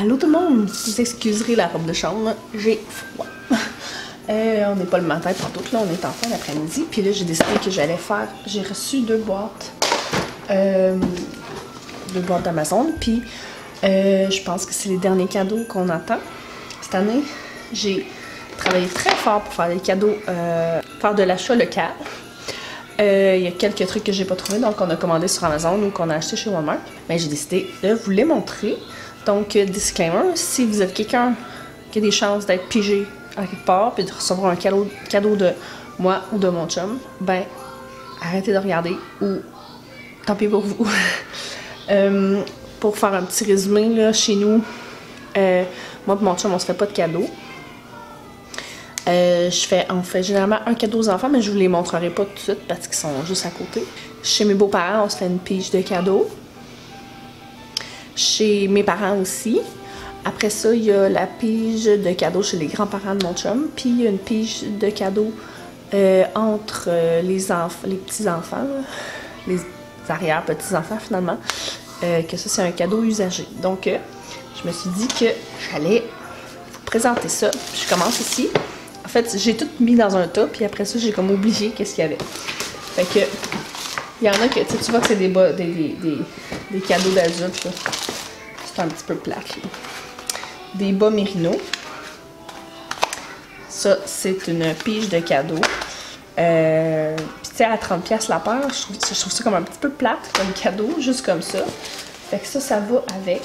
Allô tout le monde! Vous excuserez la robe de chambre, j'ai froid. On n'est pas le matin pour tout, là, on est en fin d'après-midi. Puis là, j'ai décidé que j'allais faire... J'ai reçu deux boîtes d'Amazon. Puis je pense que c'est les derniers cadeaux qu'on attend. Cette année, j'ai travaillé très fort pour faire des cadeaux, faire de l'achat local. Il y a quelques trucs que j'ai pas trouvé, donc on a commandé sur Amazon ou qu'on a acheté chez Walmart. Mais j'ai décidé de vous les montrer. Donc, disclaimer, si vous êtes quelqu'un qui a des chances d'être pigé à quelque part puis de recevoir un cadeau de moi ou de mon chum, ben, arrêtez de regarder ou tant pis pour vous. Pour faire un petit résumé, là, chez nous, moi et mon chum, on se fait pas de cadeaux. On fait généralement un cadeau aux enfants, mais je vous les montrerai pas tout de suite parce qu'ils sont juste à côté. Chez mes beaux-parents, on se fait une pige de cadeaux. Chez mes parents aussi. Après ça, il y a la pige de cadeaux chez les grands-parents de mon chum. Puis il y a une pige de cadeaux entre les petits-enfants, les arrière-petits-enfants finalement. Que ça, c'est un cadeau usagé. Donc, je me suis dit que j'allais vous présenter ça. Je commence ici. En fait, j'ai tout mis dans un tas, puis après ça, j'ai comme oublié qu'est-ce qu'il y avait. Fait que, il y en a que, tu vois que c'est des cadeaux d'adultes, là. C'est un petit peu plate, là. Des bas Mérino. Ça, c'est une pige de cadeaux. Puis, tu sais, à 30$ la paire, je trouve ça comme un petit peu plate, comme cadeau, juste comme ça. Fait que ça va avec.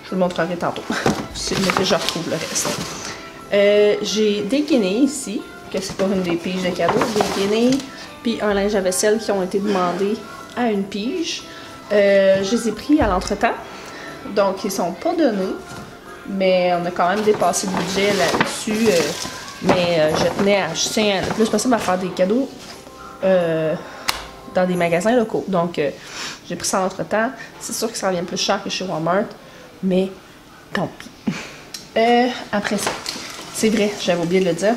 Je vous le montrerai tantôt. Mais que je retrouve le reste. J'ai des guinées ici, que c'est pour une des piges de cadeaux. Des guinées, puis un linge à vaisselle qui ont été demandés à une pige. Je les ai pris à l'entretemps, donc ils sont pas donnés, mais on a quand même dépassé le budget là-dessus. Mais je tiens le plus possible à faire des cadeaux dans des magasins locaux. Donc j'ai pris ça en l'entretemps. C'est sûr que ça revient plus cher que chez Walmart, mais tant pis. Après ça, c'est vrai, j'avais oublié de le dire.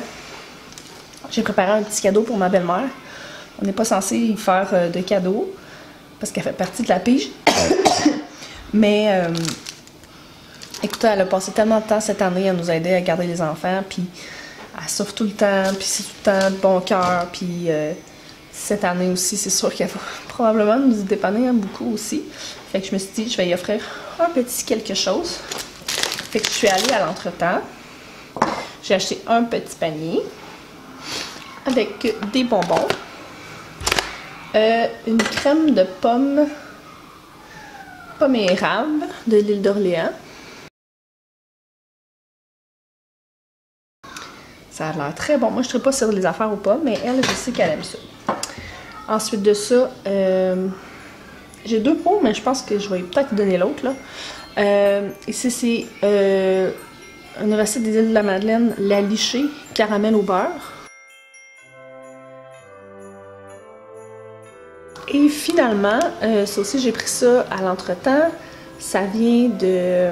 J'ai préparé un petit cadeau pour ma belle-mère. On n'est pas censé y faire de cadeaux parce qu'elle fait partie de la pige. Mais écoutez, elle a passé tellement de temps cette année à nous aider à garder les enfants, puis elle souffre tout le temps, puis c'est tout le temps de bon cœur, puis cette année aussi, c'est sûr qu'elle va probablement nous dépanner beaucoup aussi. Fait que je me suis dit, je vais y offrir un petit quelque chose. Fait que je suis allée à l'entretemps. J'ai acheté un petit panier avec des bonbons, une crème de pomme et érable de l'île d'Orléans. Ça a l'air très bon. Moi, je ne sais pas sur les affaires ou pas, mais elle, je sais qu'elle aime ça. Ensuite de ça, j'ai deux pots, mais je pense que je vais peut-être donner l'autre, là. Ici, c'est une recette des îles de la Madeleine, la lichée, caramel au beurre. Et finalement, ça aussi, j'ai pris ça à l'entretemps. Ça vient de...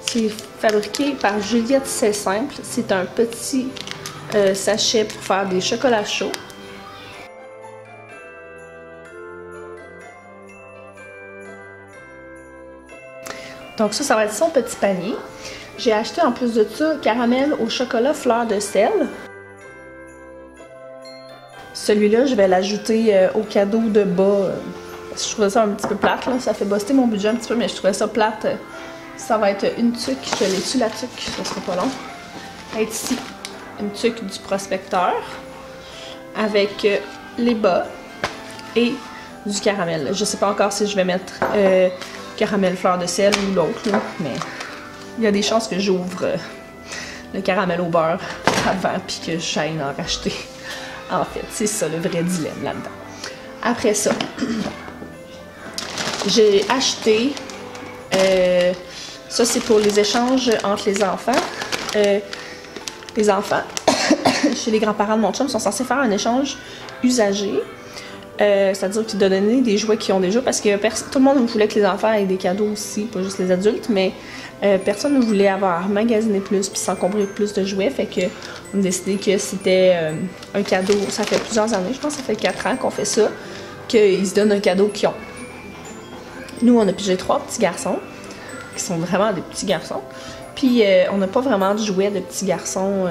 C'est fabriqué par Juliette C'est Simple. C'est un petit sachet pour faire des chocolats chauds. Donc ça va être son petit panier. J'ai acheté en plus de ça caramel au chocolat fleur de sel. Celui-là, je vais l'ajouter au cadeau de bas. Je trouvais ça un petit peu plate, là. Ça fait buster mon budget un petit peu, mais je trouvais ça plate. Ça va être une tuque. Je l'ai dessus la tuque, ça sera pas long. Ça va être ici, une tuque du prospecteur avec les bas et du caramel. Je sais pas encore si je vais mettre caramel fleur de sel ou l'autre, mais il y a des chances que j'ouvre le caramel au beurre avant puis que j'aille en racheter. En fait, c'est ça le vrai dilemme là-dedans. Après ça, j'ai acheté, ça c'est pour les échanges entre les enfants. Les enfants, chez les grands-parents de mon chum, sont censés faire un échange usagé. C'est-à-dire qu'ils donnent des jouets qu'ils ont déjà, parce que tout le monde voulait que les enfants aient des cadeaux aussi, pas juste les adultes, mais personne ne voulait avoir magasiné plus puis s'encombrer plus de jouets, fait que on a décidé que c'était un cadeau. Ça fait plusieurs années, je pense que ça fait 4 ans qu'on fait ça, qu'ils se donnent un cadeau qu'ils ont. Nous, on a pigé 3 petits garçons, qui sont vraiment des petits garçons. Puis, on n'a pas vraiment de jouets de petits garçons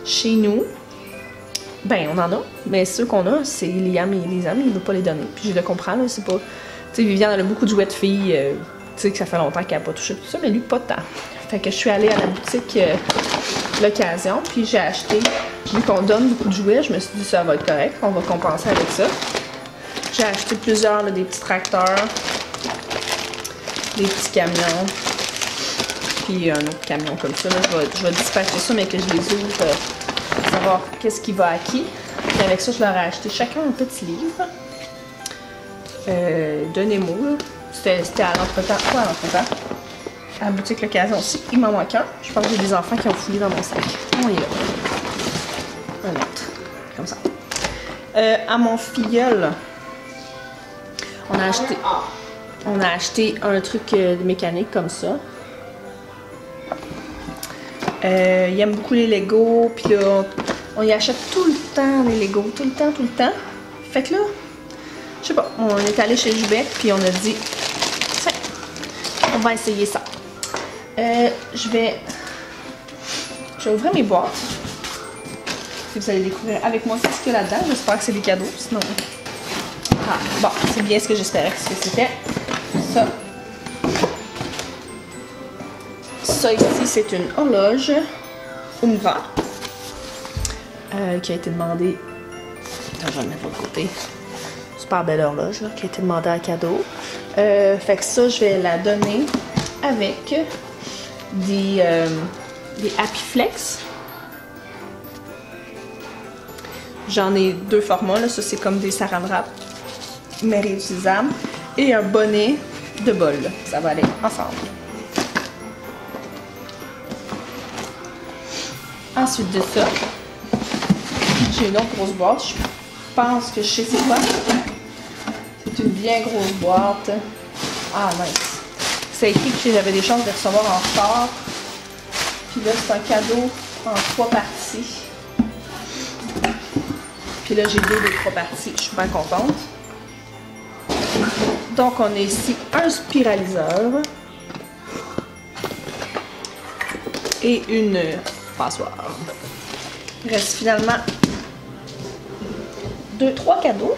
chez nous. Ben, on en a, mais ceux qu'on a, c'est Liam et Liam, il ne veut pas les donner. Puis, je le comprends, là, c'est pas... Tu sais, Viviane, elle a beaucoup de jouets de filles, tu sais, que ça fait longtemps qu'elle n'a pas touché tout ça, mais lui, pas de temps. Fait que je suis allée à la boutique L'Occasion, puis j'ai acheté, vu qu'on donne beaucoup de jouets, je me suis dit ça va être correct, on va compenser avec ça. J'ai acheté plusieurs, là, des petits tracteurs, des petits camions, puis un autre camion comme ça. Là, je vais dispatcher ça, mais que je les ouvre pour savoir qu'est-ce qui va à qui. Puis avec ça, je leur ai acheté chacun un petit livre de Nemo. C'était à l'entretemps, pas à l'entretemps. À la boutique L'Occasion aussi. Il m'en manque un. Je pense que j'ai des enfants qui ont fouillé dans mon sac. Oh, il est là. Un autre. Comme ça. À mon filleul, on a acheté un truc de mécanique comme ça. Il aime beaucoup les Legos. Puis là, on y achète tout le temps les Legos. Tout le temps. Fait que là, je sais pas, on est allé chez Jubec. Puis on a dit, tiens, on va essayer ça. Je vais ouvrir mes boîtes. Si vous allez découvrir avec moi ce qu'il y a là-dedans. J'espère que c'est des cadeaux. Sinon. Ah, bon, c'est bien ce que j'espérais que c'était. Ça ici, c'est une horloge Umbra qui a été demandée. Attends, je vais le mettre de l'autre côté. Super belle horloge là, qui a été demandée à cadeau. Fait que ça, je vais la donner avec des Happy Flex. J'en ai 2 formats, là. Ça c'est comme des saran wrap, mais réutilisables. Et un bonnet de bol. Ça va aller ensemble. Ensuite de ça, j'ai une autre grosse boîte. Je pense que je sais c'est quoi. C'est une bien grosse boîte. Ah nice. C'est écrit que j'avais des chances de recevoir en retard. Puis là, c'est un cadeau en 3 parties. Puis là, j'ai 2 des 3 parties. Je suis bien contente. Donc, on a ici un spiraliseur. Et une passoire. Il reste finalement 2-3 cadeaux.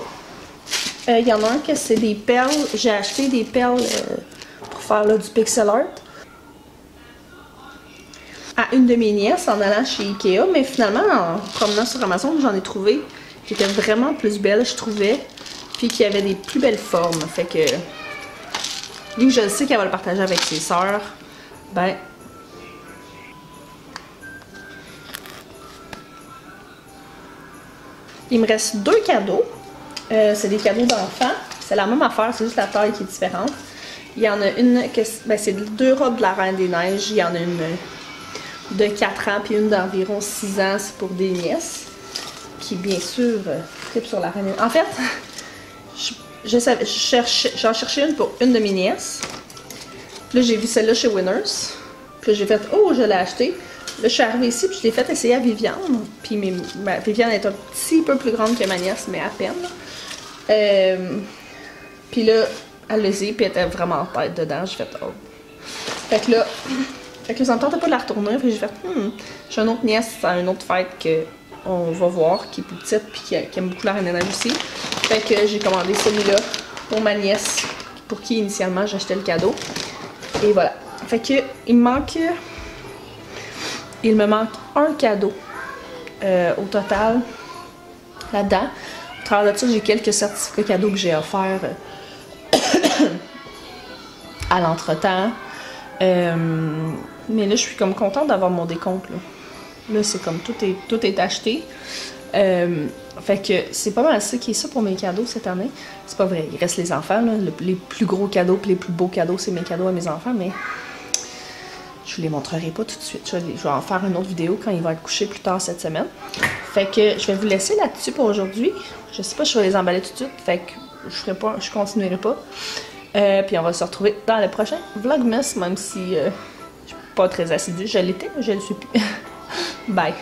Il y en a un que c'est des perles. J'ai acheté des perles... pour faire là, du pixel art à une de mes nièces en allant chez Ikea, mais finalement en promenant sur Amazon j'en ai trouvé qui était vraiment plus belle je trouvais, puis qui avait des plus belles formes, fait que vu que je sais qu'elle va le partager avec ses sœurs, ben il me reste 2 cadeaux, c'est des cadeaux d'enfants, c'est la même affaire, c'est juste la taille qui est différente. Il y en a une, ben c'est 2 robes de la Reine des Neiges. Il y en a une de 4 ans puis une d'environ 6 ans. C'est pour des nièces qui, bien sûr, trippent sur la Reine des Neiges. En fait, j'en cherchais une pour une de mes nièces. Puis là, j'ai vu celle-là chez Winners. Puis là, j'ai fait « Oh, je l'ai achetée ». Là, je suis arrivée ici puis je l'ai fait essayer à Viviane. Puis Viviane est un petit peu plus grande que ma nièce, mais à peine. Puis là, elle les puis elle était vraiment en tête dedans. J'ai fait oh. Fait que là, ça me tentait pas de la retourner. Puis j'ai fait j'ai une autre nièce à une autre fête qu'on va voir, qui est plus petite puis qui aime beaucoup la Reine des Neiges aussi. Fait que j'ai commandé celui-là pour ma nièce, pour qui initialement j'achetais le cadeau. Et voilà. Fait que il me manque un cadeau au total là-dedans. Au travers de ça, j'ai quelques certificats cadeaux que j'ai offerts à l'entretemps. Mais là, je suis comme contente d'avoir mon décompte. Là, c'est comme tout est acheté. Fait que c'est pas mal ça qui est ça pour mes cadeaux cette année. C'est pas vrai, il reste les enfants. Là. Les plus gros cadeaux et les plus beaux cadeaux, c'est mes cadeaux à mes enfants. Mais je vous les montrerai pas tout de suite. Je vais en faire une autre vidéo quand il va être couché plus tard cette semaine. Fait que je vais vous laisser là-dessus pour aujourd'hui. Je sais pas si je vais les emballer tout de suite. Fait que je continuerai pas. Puis on va se retrouver dans le prochain Vlogmas, même si je suis pas très assidue. Je l'étais, mais je le suis plus. Bye!